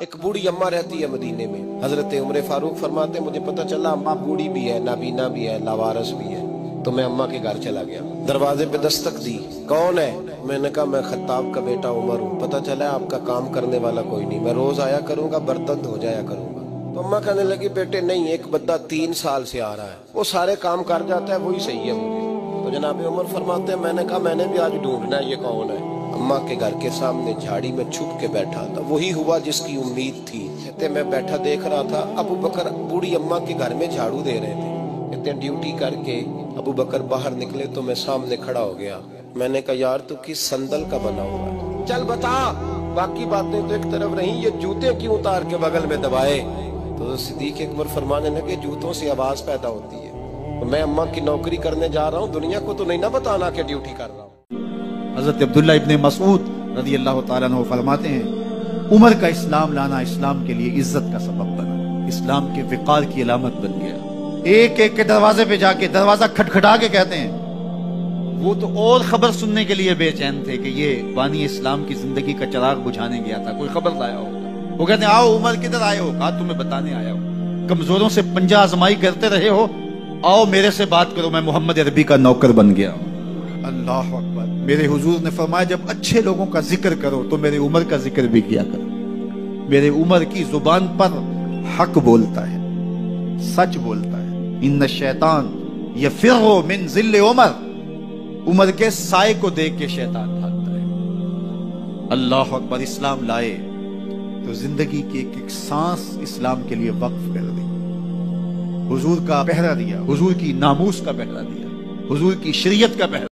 ایک بوڑھی اماں رہتی ہے مدینے میں. حضرت عمر فاروق فرماتے مجھے پتہ چلا اماں بوڑھی بھی ہے، نابینا بھی ہے، لاوارث بھی ہے، تو میں اماں کے گھر چلا گیا. دروازے پہ دستک دی، کون ہے؟ میں نے کہا میں خطاب کا بیٹا عمر ہوں. پتہ چلا آپ کا کام کرنے والا کوئی نہیں، میں روز آیا کروں گا، برتن دھو جایا کروں گا. تو اماں کہنے لگی بیٹے نہیں، ایک بندہ 3 سال سے آ رہا ہے، وہ سارے کام کر جاتا ہے، وہی صحیح ہے مجھے. تو جناب عمر فرماتے ہیں میں نے کہا میں نے بھی آج ڈھونڈنا ہے یہ کون ہے. اماں کے گھر کے سامنے جھاڑی میں چھپ کے بیٹھا تھا، وہی ہوا جس کی امید تھی. کہتے میں بیٹھا دیکھ رہا تھا ابو بکر بوڑھی اماں کے گھر میں جھاڑو دے رہے تھے. کہتے ہیں ڈیوٹی کر کے ابو بکر باہر نکلے تو میں سامنے کھڑا ہو گیا. میں نے کہا یار تو کس سندل کا بنا ہوا ہے، چل بتا. باقی باتیں تو ایک طرف رہیں، یہ جوتے کیوں اتار کے بغل میں دبائے؟ تو صدیق اکبر فرمانے لگے جوتوں سے آواز پیدا ہوتی ہے. میں اماں کی نوکری کرنے جا رہا ہوں، دنیا کو تو نہیں نہ بتانا کہ ڈیوٹی کر رہا ہوں. حضرت عبداللہ ابن مسعود رضی اللہ تعالیٰ عنہ فرماتے ہیں عمر کا اسلام لانا اسلام کے لیے عزت کا سبب بنا، اسلام کے وقار کی علامت بن گیا. ایک ایک کے دروازے پہ جا کے دروازہ کھٹکھٹا کے کہتے ہیں وہ تو اور خبر سننے کے لیے بے چین تھے کہ یہ بانی اسلام کی زندگی کا چراغ بجھانے گیا تھا، کوئی خبر لایا ہوگا. وہ کہتے ہیں آؤ عمر کدھر آئے ہو؟ کہا تمہیں بتانے آیا ہوں، کمزوروں سے پنجہ آزمائی کرتے رہے ہو، آؤ میرے سے بات کرو، میں محمد عربی کا نوکر بن گیا ہوں. اللہ اکبر. میرے حضور نے فرمایا جب اچھے لوگوں کا ذکر کرو تو میرے عمر کا ذکر بھی کیا کرو. میرے عمر کی زبان پر حق بولتا ہے، سچ بولتا ہے. ان الشیطان یفر من ذل عمر، عمر کے سائے کو دیکھ کے شیطان بھاگتا ہے. اللہ اکبر. اسلام لائے تو زندگی کی ایک ایک سانس اسلام کے لیے وقف کر دی. حضور کا پہرا دیا، حضور کی ناموس کا پہرا دیا، حضور کی شریعت کا پہرا